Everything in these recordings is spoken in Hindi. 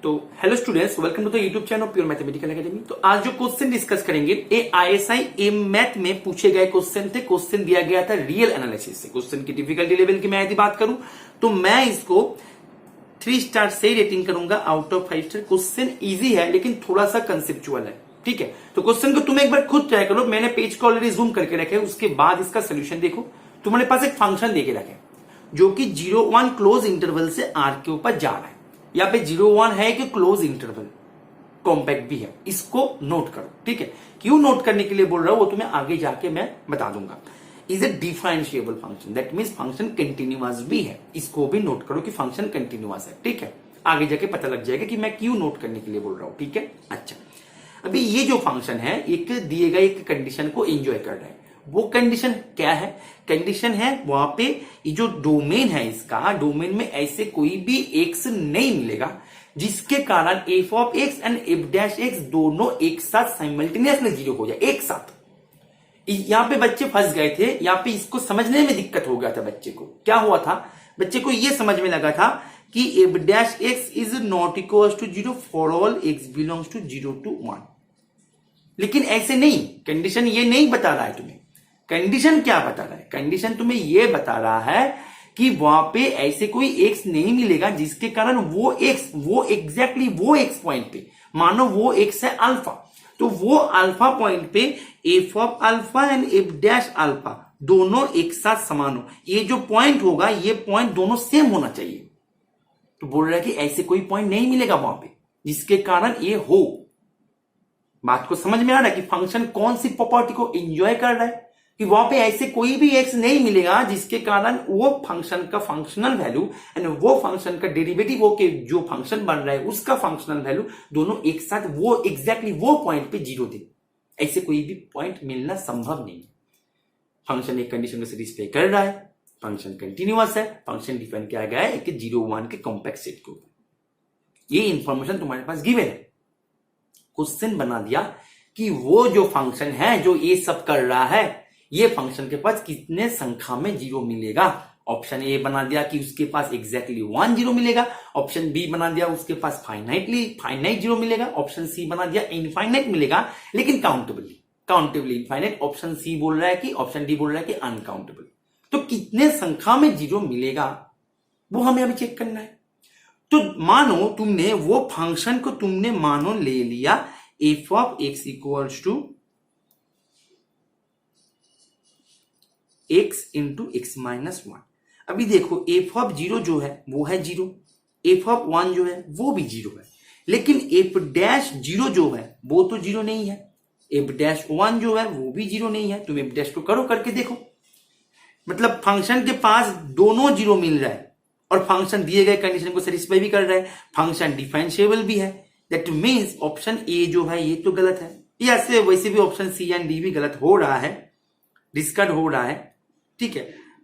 तो hello students, welcome to the YouTube channel pure mathematical academy. तो आज जो क्वेश्चन डिस्कस करेंगे ये आईएसआई एम मैथ में पूछे गए क्वेश्चन थे। क्वेश्चन दिया गया था रियल एनालिसिस से। क्वेश्चन की डिफिकल्टी लेवल की मैं यदि बात करूं तो मैं इसको 3 स्टार से रेटिंग करूंगा out of 5 star. Question easy है लेकिन थोड़ा सा कंसेप्चुअल है, ठीक है। तो क्वेश्चन को तुम एक बार खुद ट्राई करो। मैंने पेज को ऑलरेडी जूम करके रखे, उसके बाद इसका सोल्यूशन देखो। तुम्हारे पास एक फंक्शन देके रखे जो कि 0-1 क्लोज इंटरवल से आर के ऊपर जा रहा है। यहाँ पे 0-1 है कि क्लोज इंटरवल, कॉम्पैक्ट भी है, इसको नोट करो, ठीक है। क्यों नोट करने के लिए बोल रहा हूं वो तुम्हें आगे जाके मैं बता दूंगा। Is a differentiable function, that means function continuous भी है। इसको भी नोट करो कि फंक्शन कंटिन्यूअस है, ठीक है। आगे जाके पता लग जाएगा कि मैं क्यों नोट करने के लिए बोल रहा हूं, ठीक है। अच्छा, अभी ये जो फंक्शन है एक दिए गए एक कंडीशन को एंजॉय कर रहा है। वो कंडीशन क्या है? कंडीशन है वहां पे ये जो डोमेन है, इसका डोमेन में ऐसे कोई भी एक्स नहीं मिलेगा जिसके कारण F of x and F dash x दोनों एक साथ साइमल्टेनियसली जीरो हो जाए, एक साथ। यहां पे बच्चे फंस गए थे, यहां पे इसको समझने में दिक्कत हो गया था बच्चे को। क्या हुआ था? बच्चे को यह समझ में लगा था कि F dash X is not equal to 0 for all X belongs to 0 to 1। लेकिन ऐसे नहीं, कंडीशन ये नहीं बता रहा है तुम्हें। कंडीशन क्या बता रहा है? कंडीशन तुम्हें यह बता रहा है कि वहां पे ऐसे कोई एक्स नहीं मिलेगा जिसके कारण वो एक्स, वो एग्जैक्टली वो एक्स पॉइंट पे, मानो वो एक्स है अल्फा, तो वो अल्फा पॉइंट पे F of alpha and F dash alpha दोनों एक साथ समान हो। ये जो पॉइंट होगा ये पॉइंट दोनों सेम होना चाहिए। तो बोल रहा है कि ऐसे कोई पॉइंट नहीं मिलेगा वहां पे जिसके कारण ये हो। बात को समझ में आ रहा है कि फंक्शन कौन सी प्रॉपर्टी को एंजॉय कर रहा है? कि वहां पे ऐसे कोई भी एक्स नहीं मिलेगा जिसके कारण वो फंक्शन का फंक्शनल वैल्यू एंड वो फंक्शन का डेरिवेटिव हो के जो फंक्शन बन रहा है उसका फंक्शनल वैल्यू दोनों एक साथ वो एग्जैक्टली वो पॉइंट पे जीरो दे। ऐसे कोई भी पॉइंट मिलना संभव नहीं है। फंक्शन एक कंडीशन को सेटिस्फाई कर रहा है, फंक्शन कंटिन्यूअस है, फंक्शन डिफाइन किया गया है 0-1 के कॉम्पैक्ट सेट के ऊपर। ये इंफॉर्मेशन तुम्हारे पास गिवन है। क्वेश्चन बना दिया कि वो जो फंक्शन है जो ये सब कर रहा है, ये फंक्शन के पास कितने संख्या में जीरो मिलेगा। ऑप्शन ए बना दिया कि उसके पास एग्जैक्टली 1 जीरो मिलेगा। ऑप्शन बी बना दिया उसके पास फाइनाइट जीरो मिलेगा। ऑप्शन सी बना दिया इनफाइनाइट मिलेगा लेकिन काउंटेबली इनफाइनाइट। ऑप्शन सी बोल रहा है कि, ऑप्शन डी बोल रहा है कि अनकाउंटेबल। तो कितने संख्या में जीरो मिलेगा वो हमें अभी चेक करना है। तो मानो तुमने वो फंक्शन को तुमने मानो ले लिया F of X equals to x into X minus 1। अभी देखो एफ ऑफ 0 जो है वो है 0, एफ ऑफ 1 जो है वो भी 0 है, लेकिन एफ डैश 0 जो है वो तो 0 नहीं है, एफ डैश 1 जो है वो भी 0 नहीं है। तुम एफ डैश को करो करके देखो, मतलब फंक्शन के पास दोनों 0 मिल रहा है और फंक्शन दिए गए कंडीशन को सेटिस्फाई भी कर रहा है, फंक्शन डिफरेंशिएबल भी है। दैट मीन्स ऑप्शन ए जो है ये तो गलत है। या से वैसे भी ऑप्शन सी एंड डी भी गलत हो रहा है, डिस्कार्ड हो रहा है, ठीक है।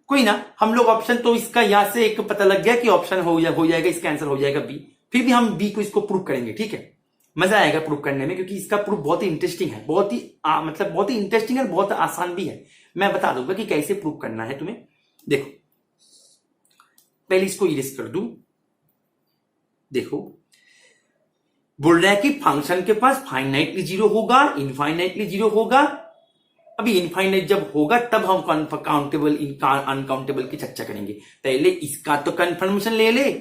कोई ना, हम लोग ऑप्शन तो इसका यहां से एक पता लग गया कि ऑप्शन हो जाएगा, इसका आंसर हो जाएगा बी। फिर भी हम बी को इसको प्रूव करेंगे, ठीक है। मजा आएगा प्रूव करने में क्योंकि इसका प्रूफ बहुत ही इंटरेस्टिंग है, बहुत ही इंटरेस्टिंग है, बहुत आसान भी है। मैं बता दूंगा कि कैसे प्रूव करना है तुम्हें। देखो पहले इसको इरेज कर दूं। देखो बोल रहा है कि फंक्शन के पास फाइनाइटली जीरो होगा, इनफाइनाइटली जीरो होगा। अभी इनफाइनाइट जब होगा तब हम काउंटेबल अनकाउंटेबल की चर्चा करेंगे। पहले इसका तो कंफर्मेशन ले ले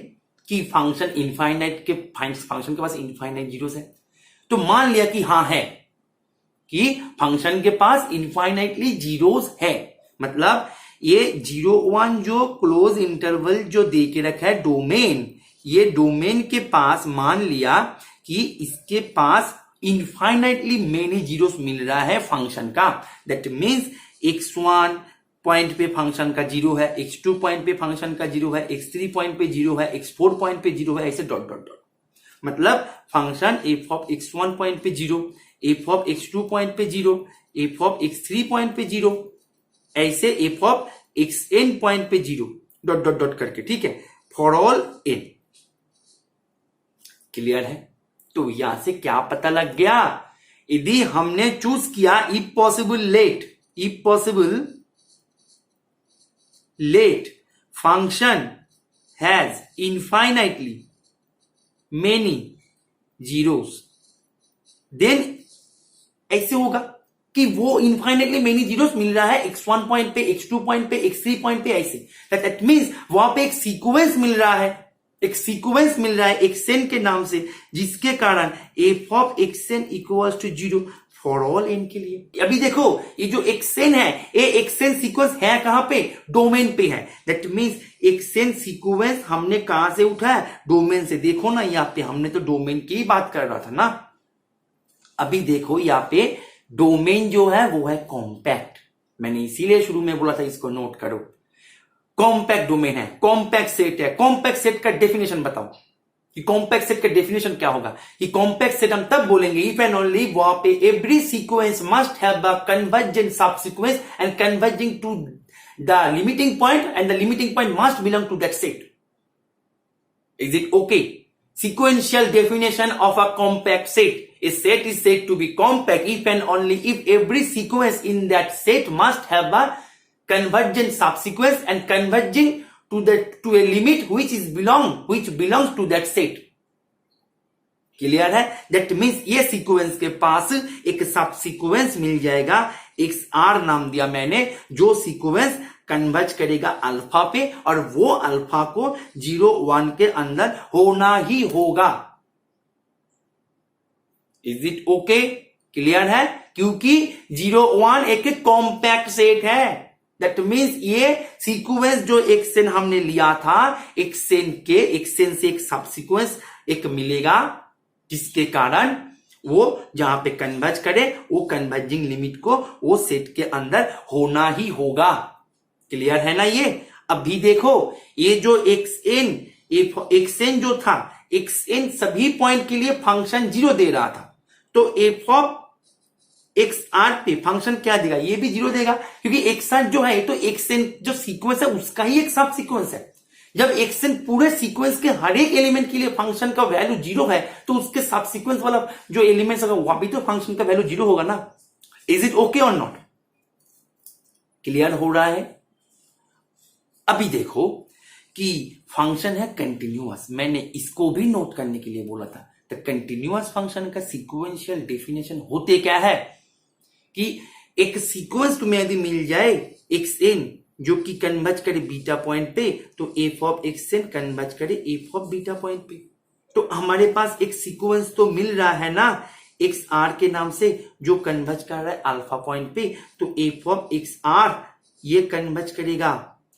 कि फंक्शन इनफाइनाइट के फंक्शन के पास इनफाइनाइट जीरोस है। तो मान लिया कि हाँ है, कि फंक्शन के पास इनफाइनाइटली जीरोस है, मतलब ये 0-1 जो क्लोज इंटरवल जो दे के रखा है डोमेन, ये डोमेन के पास मान लिया कि इसके पास इनफाइनाइटली मेनी जीरोस मिल रहा है फंक्शन का। दैट मीन्स x1 पॉइंट पे फंक्शन का जीरो है, x2 पॉइंट पे फंक्शन का जीरो है, x3 पॉइंट पे जीरो है, x4 पॉइंट पे जीरो है, ऐसे डॉट डॉट डॉट। मतलब function f of x1 point पे zero, f of x2 point पे zero, f of x3 point पे जीरो, ऐसे एफ ऑफ xn पॉइंट पे जीरो, डॉट डॉट डॉट करके, ठीक है, फॉर ऑल n। क्लियर है? तो यहां से क्या पता लग गया? यदि हमने चूज किया if possible let function has infinitely many zeros, then ऐसे होगा कि वो इनफाइनेटली मेनी जीरोस मिल रहा है x1 पॉइंट पे, x2 पॉइंट पे, x3 पॉइंट पे, ऐसे दैट मींस वहां पे एक सीक्वेंस मिल रहा है, एक सीक्वेंस मिल रहा है xn के नाम से, जिसके कारण f of xn equals to 0 for all n के लिए। अभी देखो ये जो xn है, ये xn सीक्वेंस है कहां पे, डोमेन पे है, दैट मींस xn सीक्वेंस हमने कहां से उठाया, डोमेन से। देखो ना यहाँ पे हमने तो डोमेन की बात कर रहा था ना। अभी देखो यहाँ पे डोमेन जो है वो है कॉम्पैक्ट, मैंने इसीलिए शुरू में बोला था इसको नोट करो। कॉम्पैक्ट डोमेन है, कॉम्पैक्ट सेट है। कॉम्पैक्ट सेट का डेफिनेशन बताओ कि कॉम्पैक्ट सेट का डेफिनेशन क्या होगा। कि कॉम्पैक्ट सेट हम तब बोलेंगे इफ एंड ओनली वहां पे every sequence must have a convergent subsequence and converging to the limiting point and the limiting point must belong to that set. Is it okay? Sequential definition of a compact set. A set is said to be compact if and only if every sequence in that set must have a convergent subsequence and converging to a limit which belongs to that set. Clear है? दैट मीन्स ये सीक्वेंस के पास एक सब सीक्वेंस मिल जाएगा, XR नाम दिया मैंने, जो सीक्वेंस कन्वर्ज करेगा अल्फा पे, और वो अल्फा को 0 1 के अंदर होना ही होगा। Is it okay? क्लियर है? क्योंकि 0 1 एक कॉम्पैक्ट सेट है। दैट मीन्स ये सीक्वेंस जो xn हमने लिया था, xn से एक सब सीक्वेंस एक मिलेगा, जिसके कारण वो जहां पे कन्वर्ज करे वो कन्वर्जिंग लिमिट को वो सेट के अंदर होना ही होगा। क्लियर है ना ये? अभी देखो ये जो xn जो था, xn सभी पॉइंट के लिए फंक्शन 0 दे रहा था, तो f ऑफ xr पे फंक्शन क्या देगा, ये भी 0 देगा, क्योंकि xr जो है ये तो xn जो सीक्वेंस है उसका ही एक सब सीक्वेंस है। जब xn पूरे सीक्वेंस के हर एक एलिमेंट के लिए फंक्शन का वैल्यू 0 है, तो उसके सब सीक्वेंस वाला जो एलिमेंट्स होगा वहां भी तो फंक्शन का वैल्यू 0 होगा ना। इज इट ओके और नॉट? क्लियर हो रहा है? अभी देखो कि फंक्शन है कंटिन्यूअस, मैंने इसको भी नोट करने के लिए बोला था। तो कंटिन्यूअस फंक्शन का सीक्वेंशियल डेफिनेशन होते क्या है कि एक सीक्वेंस तुम्हें यदि मिल जाए xn जो कि कन्वर्ज करे बीटा पॉइंट पे, तो f ऑफ xn कन्वर्ज करे f ऑफ बीटा पॉइंट पे। तो हमारे पास एक सीक्वेंस तो मिल रहा है ना xr के नाम से, जो कन्वर्ज कर रहा है अल्फा पॉइंट पे, तो f ऑफ xr ये कन्वर्ज करेगा,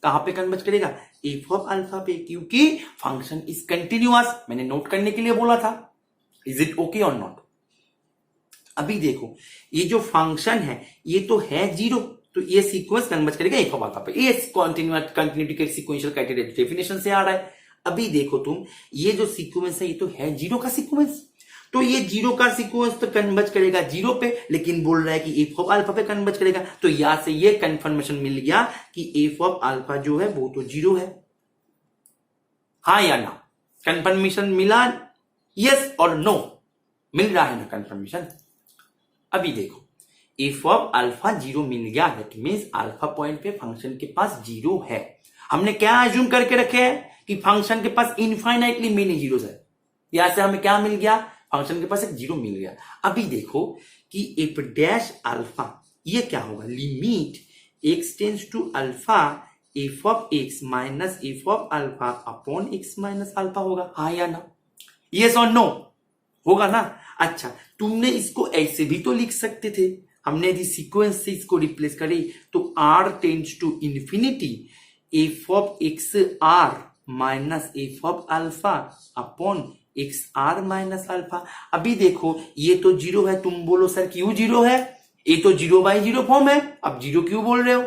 कहां पे कन्वर्ज करेगा, f ऑफ अल्फा पे, क्योंकि फंक्शन इज कंटिन्यूअस, मैंने नोट करने के लिए बोला था। इज इट ओके और नॉट? अभी देखो ये जो फंक्शन है ये तो है 0, तो ये सीक्वेंस कन्वर्ज करेगा f ऑफ अल्फा पे। ये कंटिन्यूटी के सीक्वेंशियल क्राइटेरिया डेफिनेशन से आ रहा है। अभी देखो तुम, ये जो सीक्वेंस है ये तो है 0 का सीक्वेंस, तो ये 0 का सीक्वेंस तो कन्वर्ज करेगा 0 पे, लेकिन बोल रहा है कि f ऑफ अल्फा पे कन्वर्ज करेगा, तो यहां से ये कंफर्मेशन मिल गया कि f ऑफ अल्फा जो है वो तो 0 है। हाँ या ना? कंफर्मेशन मिला? यस और नो? मिल रहा है ना कंफर्मेशन? अभी देखो f ऑफ अल्फा 0 मिल गया, दैट मींस अल्फा पॉइंट पे फंक्शन के पास 0 है। हमने क्या अज्यूम करके रखे हैं कि फंक्शन के पास इनफाइनाइटली मेनी जीरोस है, यहां से हमें क्या मिल गया, फंक्शन के पास एक 0 मिल गया। अभी देखो कि एफ डैश अल्फा ये क्या होगा, limit x tends to alpha f of x minus f of alpha upon x minus alpha होगा। हाँ या ना? यस और नो? होगा ना? अच्छा, तुमने इसको ऐसे भी तो लिख सकते थे, हमने यदि सीक्वेंस से इसको रिप्लेस करें तो r tends to infinity f of x r minus f of alpha upon x r minus alpha. अभी देखो ये तो 0 है, तुम बोलो सर क्यों 0 है, ये तो 0/0 फॉर्म है, अब 0 क्यों बोल रहे हो?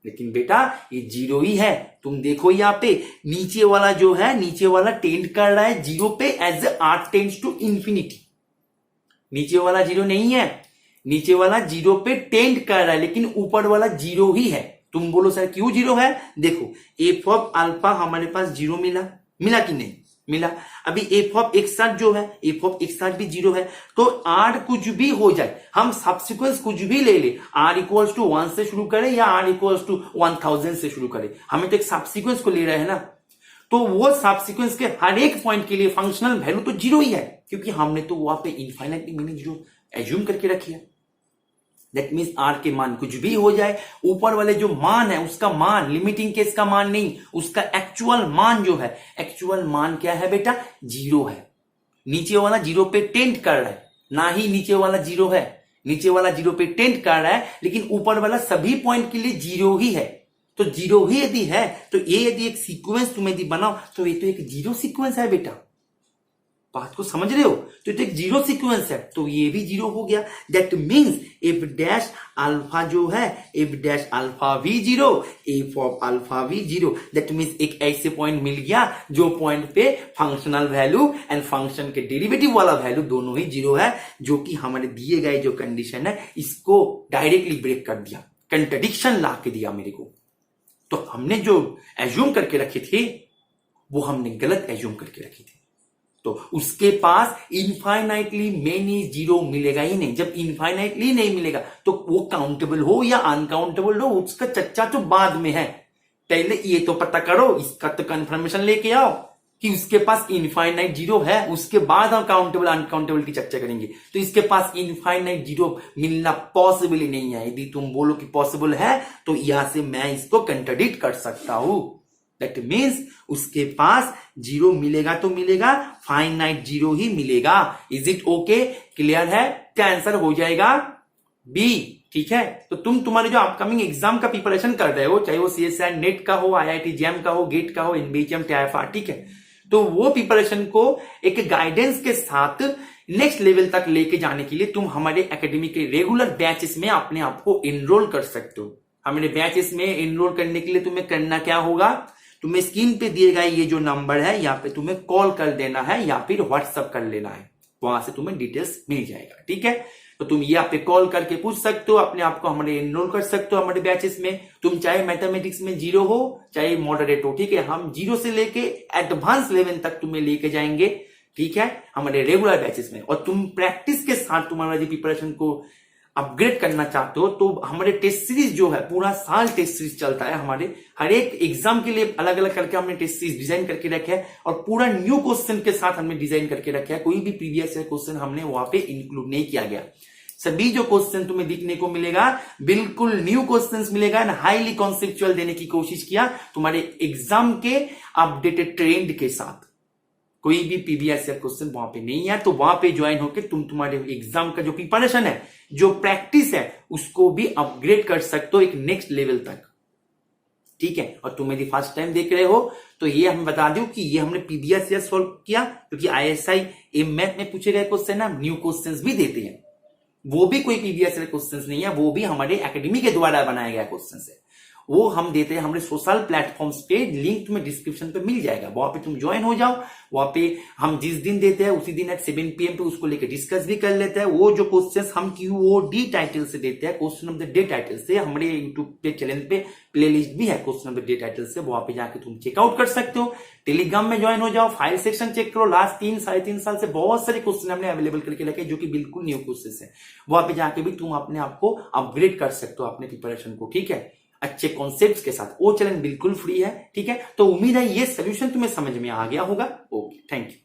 लेकिन बेटा ये 0 ही है। तुम देखो यहाँ पे नीचे वाला जो है, नीचे वाला टेंड कर रहा है 0 पे as r tends to infinity. नीचे वाला 0 नहीं है, नीचे वाला 0 पे टेंड कर रहा है, लेकिन ऊपर वाला 0 ही है। तुम बोलो सर क्यों 0 है? देखो f ऑफ अल्फा हमारे पास 0 मिला कि नहीं मिला। अभी f ऑफ x जो है, f ऑफ x भी 0 है, तो r कुछ भी हो जाए, हम सबसिक्वेंस कुछ भी ले ले, r इक्वल्स टू 1 से शुरू करें या r इक्वल्स टू 1000 से शुरू करें, हमें तो एक सबसिक्वेंस को ले रहे हैं ना। तो वो सब सीक्वेंस के हर एक पॉइंट के लिए फंक्शनल वैल्यू तो जीरो ही है, क्योंकि हमने तो वहां पे इनफाइनाइटली मैंने जीरो एज्यूम करके रखी है। दैट मीन्स आर के मान कुछ भी हो जाए, ऊपर वाले जो मान है उसका मान, लिमिटिंग केस का मान नहीं, उसका एक्चुअल मान जो है, एक्चुअल मान क्या है बेटा, जीरो है। नीचे वाला जीरो पे टेंड कर रहा है, ना ही नीचे वाला जीरो है, नीचे वाला जीरो पे टेंड कर रहा है, लेकिन ऊपर वाला सभी पॉइंट के लिए जीरो ही है। तो जीरो ही यदि है तो ये यदि एक सीक्वेंस तुम यदि बनाओ तो ये तो एक जीरो सीक्वेंस है बेटा। बात को समझ रहे हो? तो ये तो एक जीरो सीक्वेंस है, तो ये भी जीरो हो गया। That means F dash alpha जो है, एफ डैश अल्फा भी जीरो, एफ ऑफ अल्फा भी जीरो। दैट मीन्स एक ऐसे पॉइंट मिल गया जो पॉइंट पे फंक्शनल वैल्यू एंड फंक्शन के डेरिवेटिव वाला वैल्यू दोनों ही जीरो है, जो कि हमारे दिए गए जो कंडीशन है इसको डायरेक्टली ब्रेक कर दिया, कंट्रडिक्शन ला के दिया मेरे को। तो हमने जो एज्यूम करके रखी थी वो हमने गलत एज्यूम करके रखी थी। तो उसके पास इनफाइनाइटली मेनी जीरो मिलेगा ही नहीं। जब इनफाइनाइटली नहीं मिलेगा तो वो काउंटेबल हो या अनकाउंटेबल हो उसका चर्चा तो बाद में है, पहले ये तो पता करो, इसका तो कंफर्मेशन लेके आओ कि उसके पास इनफाइनाइट जीरो है, उसके बाद हम काउंटेबल अनकाउंटेबल की चर्चा करेंगे। तो इसके पास इनफाइनाइट जीरो मिलना पॉसिबल ही नहीं है। यदि तुम बोलो कि पॉसिबल है तो यहां से मैं इसको कंट्राडिक्ट कर सकता हूं। दैट मीन्स उसके पास जीरो मिलेगा तो मिलेगा, फाइनाइट जीरो ही मिलेगा। Is it okay? क्लियर है? क्या आंसर हो जाएगा बी। ठीक है, तो तुम्हारे जो अपकमिंग एग्जाम का प्रिपरेशन कर रहे हो, चाहे वो सीएसआई नेट का हो, आईआईटी जैम का हो, गेट का हो, एनबीएचएम, टीआईएफआर, ठीक है, तो वो प्रिपरेशन को एक गाइडेंस के साथ नेक्स्ट लेवल तक लेके जाने के लिए तुम हमारे एकेडमी के रेगुलर बैचेस में अपने आप को एनरोल कर सकते हो। हमारे बैचेस में एनरोल करने के लिए तुम्हें करना क्या होगा, तुम्हें स्क्रीन पे दिए गए ये जो नंबर है यहाँ पे तुम्हें कॉल कर देना है या फिर व्हाट्सएप कर लेना है, वहां से तुम्हें डिटेल्स मिल जाएगा। ठीक है, तो तुम यहाँ पे कॉल करके पूछ सकते हो, अपने आप को हमारे एनरोल कर सकते हो हमारे बैचेस में। तुम चाहे मैथमेटिक्स में जीरो हो चाहे मॉडरेट हो, ठीक है, हम जीरो से लेके एडवांस लेवल तक तुम्हें लेके जाएंगे, ठीक है, हमारे रेगुलर बैचेस में। और तुम प्रैक्टिस के साथ तुम्हारा जो प्रिपरेशन को अपग्रेड करना चाहते हो तो हमारे टेस्ट सीरीज जो है, पूरा साल टेस्ट सीरीज चलता है हमारे, हर एक एग्जाम के लिए अलग अलग करके हमने टेस्ट सीरीज डिजाइन करके रखे है और पूरा न्यू क्वेश्चन के साथ हमने डिजाइन करके रखा है। कोई भी प्रीवियस क्वेश्चन हमने वहां पे इंक्लूड नहीं किया गया। सभी जो क्वेश्चन तुम्हें दिखने को मिलेगा बिल्कुल न्यू क्वेश्चंस मिलेगा एंड हाईली कॉन्सेप्चुअल देने की कोशिश किया तुम्हारे एग्जाम के अपडेटेड ट्रेंड के साथ। कोई भी पीबीएस क्वेश्चन वहां पे नहीं है, तो वहां पे ज्वाइन होकर तुम तुम्हारे एग्जाम का जो प्रिपरेशन है, जो प्रैक्टिस है, उसको भी अपग्रेड कर सकते हो एक नेक्स्ट लेवल तक। ठीक है, और तुम यदि फर्स्ट टाइम देख रहे हो तो ये हम बता दूं कि ये हमने पीबीएस सॉल्व किया, क्योंकि आईएसआई एम मैथ में पूछे गए क्वेश्चन हम न्यू क्वेश्चंस भी देते हैं, वो भी कोई पीबीएस क्वेश्चंस नहीं है, वो भी हमारे एकेडमी के द्वारा बनाया गया क्वेश्चन है, वो हम देते हैं हमारे सोशल प्लेटफॉर्म्स पे। लिंक तुम्हें डिस्क्रिप्शन पे मिल जाएगा, वहां पे तुम ज्वाइन हो जाओ। वहां पे हम जिस दिन देते हैं उसी दिन एट 7 PM पे उसको लेकर डिस्कस भी कर लेते हैं। वो जो क्वेश्चंस हम QOD टाइटल से देते हैं, question of the day title से, हमारे यूट्यूब पे चैनल पे प्लेलिस्ट भी है question of the day title से, वहां पे जाके तुम चेकआउट कर सकते हो। टेलीग्राम में ज्वाइन हो जाओ, फाइल सेक्शन चेक करो, लास्ट 3-3.5 साल से बहुत सारे क्वेश्चन हमने अवेलेबल करके रखे जो कि बिल्कुल न्यू क्वेश्चन है। वहां पे जाके भी तुम अपने आप को अपग्रेड कर सकते हो अपने प्रिपरेशन को, ठीक है, अच्छे कॉन्सेप्ट्स के साथ। वो चैनल बिल्कुल फ्री है, ठीक है। तो उम्मीद है ये सोल्यूशन तुम्हें समझ में आ गया होगा। Okay, thank you.